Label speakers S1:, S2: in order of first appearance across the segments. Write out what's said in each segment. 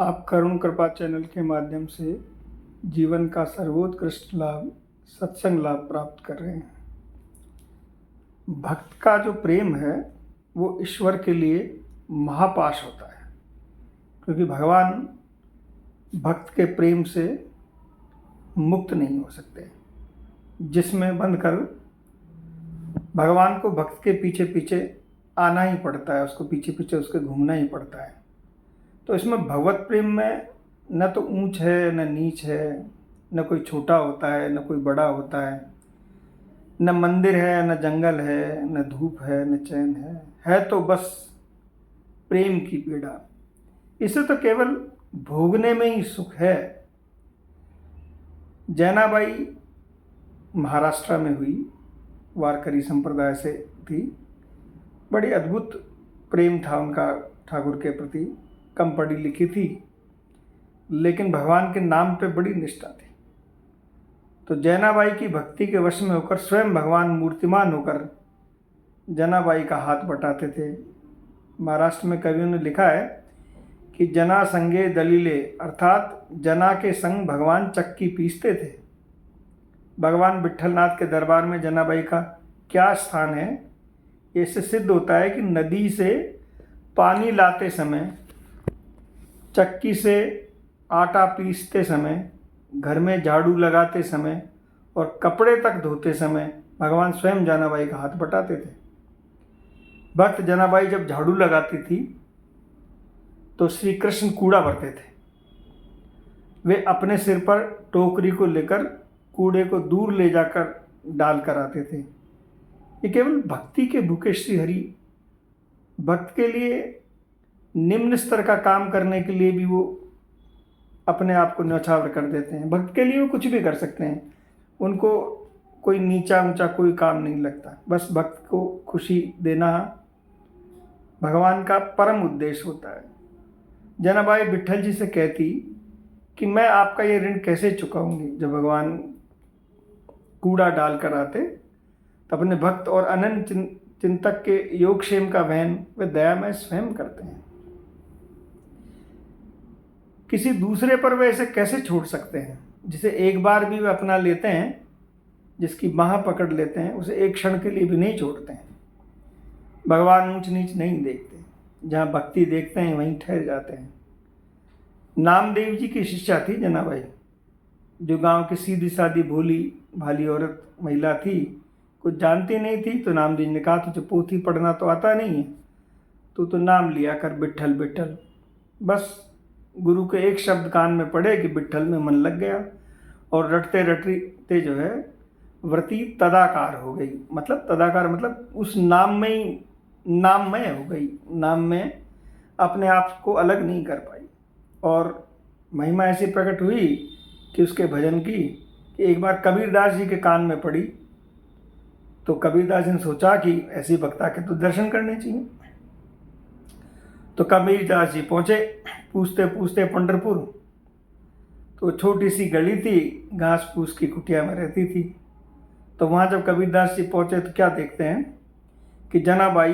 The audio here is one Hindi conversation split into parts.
S1: आप करुण कृपा चैनल के माध्यम से जीवन का सर्वोत्कृष्ट लाभ सत्संग लाभ प्राप्त कर रहे हैं। भक्त का जो प्रेम है वो ईश्वर के लिए महापाश होता है, क्योंकि भगवान भक्त के प्रेम से मुक्त नहीं हो सकते, जिसमें बंधकर भगवान को भक्त के पीछे पीछे आना ही पड़ता है, उसको पीछे पीछे उसके घूमना ही पड़ता है। तो इसमें भगवत प्रेम में न तो ऊंच है न नीच है, न कोई छोटा होता है न कोई बड़ा होता है, न मंदिर है न जंगल है, न धूप है न चैन है तो बस प्रेम की पीड़ा। इसे तो केवल भोगने में ही सुख है। जैनाबाई महाराष्ट्र में हुई, वारकरी संप्रदाय से थी। बड़ी अद्भुत प्रेम था उनका ठाकुर के प्रति। कम पढ़ी लिखी थी, लेकिन भगवान के नाम पे बड़ी निष्ठा थी। तो जैनाबाई की भक्ति के वश में होकर स्वयं भगवान मूर्तिमान होकर जनाबाई का हाथ बटाते थे। महाराष्ट्र में कवियों ने लिखा है कि जना संगे दलीले, अर्थात जना के संग भगवान चक्की पीसते थे। भगवान विट्ठलनाथ के दरबार में जनाबाई का क्या स्थान है, इससे सिद्ध होता है कि नदी से पानी लाते समय, चक्की से आटा पीसते समय, घर में झाड़ू लगाते समय और कपड़े तक धोते समय भगवान स्वयं जनाबाई का हाथ बटाते थे। भक्त जनाबाई जब झाड़ू लगाती थी तो श्री कृष्ण कूड़ा भरते थे। वे अपने सिर पर टोकरी को लेकर कूड़े को दूर ले जाकर डाल कर आते थे। ये केवल भक्ति के भूखे श्री हरि भक्त के लिए निम्न स्तर का काम करने के लिए भी वो अपने आप को न्यौछावर कर देते हैं। भक्त के लिए वो कुछ भी कर सकते हैं, उनको कोई नीचा ऊंचा कोई काम नहीं लगता। बस भक्त को खुशी देना भगवान का परम उद्देश्य होता है। जनाबाई विट्ठल जी से कहती कि मैं आपका ये ऋण कैसे चुकाऊंगी। जब भगवान कूड़ा डाल कर आते तो अपने भक्त और अनंत चिंतक के योगक्षेम का वहन वे दयामय स्वयं करते हैं। किसी दूसरे पर वे ऐसे कैसे छोड़ सकते हैं, जिसे एक बार भी वे अपना लेते हैं, जिसकी बाह पकड़ लेते हैं, उसे एक क्षण के लिए भी नहीं छोड़ते हैं। भगवान ऊंच नीच नहीं देखते, जहाँ भक्ति देखते हैं वहीं ठहर जाते हैं। नामदेव जी की शिष्या थी जनाबाई, जो गांव की सीधी सादी भोली भाली औरत महिला थी, कुछ जानती नहीं थी। तो नामदेव जी ने कहा, तुझे पोथी पढ़ना तो आता नहीं है, तो नाम लिया कर विट्ठल विट्ठल। बस गुरु के एक शब्द कान में पड़े कि विट्ठल में मन लग गया, और रटते रटते जो है व्रती तदाकार हो गई। मतलब तदाकार मतलब उस नाम में ही नाममय हो गई, नाम में अपने आप को अलग नहीं कर पाई। और महिमा ऐसी प्रकट हुई कि उसके भजन की कि एक बार कबीरदास जी के कान में पड़ी। तो कबीरदास जी ने सोचा कि ऐसी वक्ता के तो दर्शन करने चाहिए। तो कबीरदास जी पहुँचे पूछते पूछते पंढरपुर। तो छोटी सी गली थी, घास फूस की कुटिया में रहती थी। तो वहाँ जब कबीरदास जी पहुँचे तो क्या देखते हैं कि जनाबाई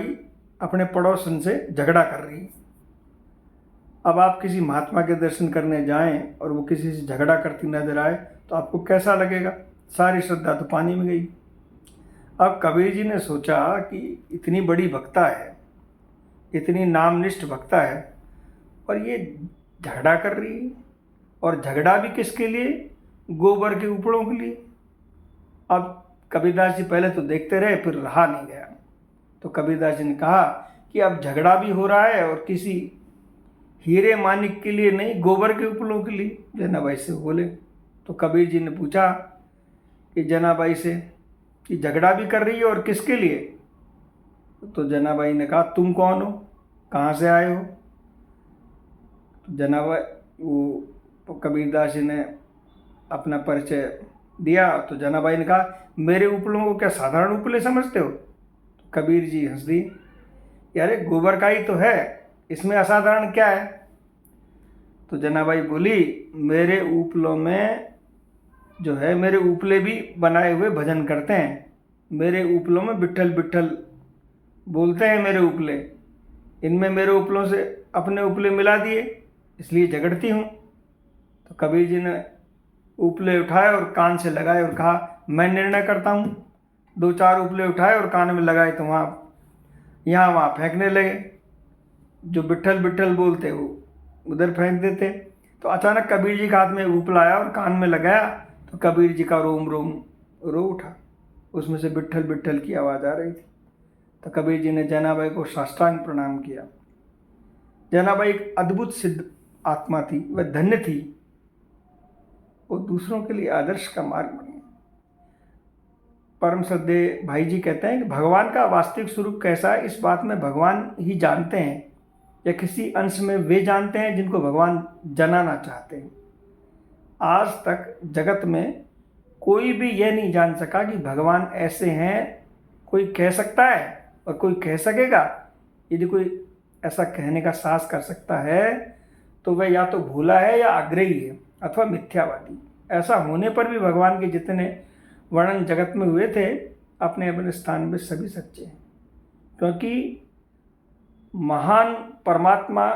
S1: अपने पड़ोसन से झगड़ा कर रही। अब आप किसी महात्मा के दर्शन करने जाएं और वो किसी से झगड़ा करती नजर आए तो आपको कैसा लगेगा? सारी श्रद्धा तो पानी में गई। अब कबीर जी ने सोचा कि इतनी बड़ी भक्ता है, इतनी नामनिष्ठ भक्ता है, और ये झगड़ा कर रही है, और झगड़ा भी किसके लिए? गोबर के उपड़ों के लिए। अब कबीरदास जी पहले तो देखते रहे, फिर रहा नहीं गया। तो कबीरदास जी ने कहा कि अब झगड़ा भी हो रहा है और किसी हीरे मानिक के लिए नहीं, गोबर के उपड़ों के लिए। जनाबाई से बोले। तो कबीर जी ने पूछा कि जनाबाई से कि झगड़ा भी कर रही है और किसके लिए? तो जनाबाई ने कहा, तुम कौन हो, कहाँ से आए हो? तो जनाबाई तो कबीरदास जी ने अपना परिचय दिया। तो जनाबाई ने कहा, मेरे उपलों को क्या साधारण उपले समझते हो? तो कबीर जी हंस दी, यार गोबर का ही तो है, इसमें असाधारण क्या है? तो जनाबाई बोली, मेरे उपलों में जो है, मेरे उपले भी बनाए हुए भजन करते हैं। मेरे उपलों में विट्ठल विट्ठल बोलते हैं मेरे उपले। इनमें मेरे उपलों से अपने उपले मिला दिए इसलिए झगड़ती हूँ। तो कबीर जी ने उपले उठाए और कान से लगाए और कहा, मैं निर्णय करता हूँ। 2-4 उपले उठाए और कान में लगाए तो वहाँ यहाँ वहाँ फेंकने लगे। जो बिट्ठल बिट्ठल बोलते वो उधर फेंक देते। तो अचानक कबीर जी के हाथ में उपला आया और कान में लगाया तो कबीर जी का रोम रोम रो उठा। उसमें से बिट्ठल बिट्ठल की आवाज़ आ रही थी। तो कबीर जी ने जैनाबाई को साष्टांग प्रणाम किया। जैनाबाई एक अद्भुत सिद्ध आत्मा थी, वह धन्य थी। वो दूसरों के लिए आदर्श का मार्ग बनी। परम श्रद्धेय भाई जी कहते हैं कि भगवान का वास्तविक स्वरूप कैसा है, इस बात में भगवान ही जानते हैं या किसी अंश में वे जानते हैं जिनको भगवान जनाना चाहते हैं। आज तक जगत में कोई भी यह नहीं जान सका कि भगवान ऐसे हैं। कोई कह सकता है और कोई कह सकेगा। यदि कोई ऐसा कहने का साहस कर सकता है तो वह या तो भूला है या आग्रही है अथवा मिथ्यावादी। ऐसा होने पर भी भगवान के जितने वर्णन जगत में हुए थे अपने अपने स्थान में सभी सच्चे हैं, क्योंकि महान परमात्मा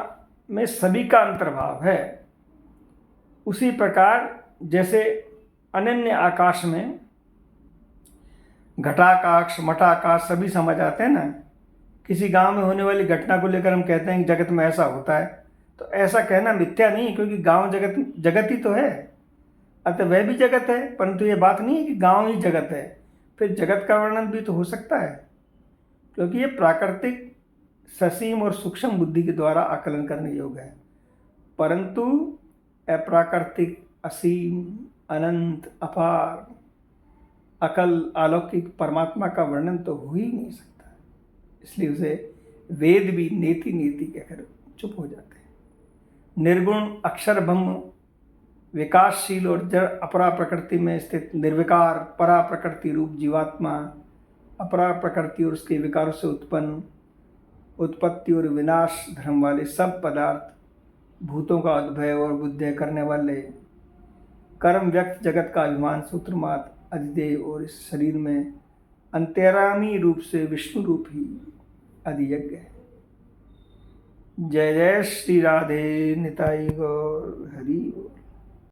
S1: में सभी का अंतर्भाव है। उसी प्रकार जैसे अनन्य आकाश में घटाकाश मठाकाश सभी समझ आते हैं ना। किसी गांव में होने वाली घटना को लेकर हम कहते हैं कि जगत में ऐसा होता है, तो ऐसा कहना मिथ्या नहीं, क्योंकि गांव जगत ही तो है। अतः वह भी जगत है, परंतु ये बात नहीं है कि गांव ही जगत है। फिर जगत का वर्णन भी तो हो सकता है, क्योंकि ये प्राकृतिक ससीम और सूक्ष्म बुद्धि के द्वारा आकलन करने योग्य है। परंतु अप्राकृतिक असीम अनंत अपार अकल अलौकिक परमात्मा का वर्णन तो हो ही नहीं सकता। इसलिए उसे वेद भी नेति नेति कहकर चुप हो जाते हैं। निर्गुण अक्षर ब्रह्म विकासशील और जड़ अपरा प्रकृति में स्थित निर्विकार परा प्रकृति रूप जीवात्मा, अपरा प्रकृति और उसके विकारों से उत्पन्न उत्पत्ति और विनाश धर्म वाले सब पदार्थ, भूतों का उद्भय और बुद्धि करने वाले कर्म व्यक्त जगत का अभिमान सूत्रमात अधिदेव और इस शरीर में अंतर्यामी रूप से विष्णु रूप ही अधियज्ञ है। जय जय श्री राधे निताई गौर हरि।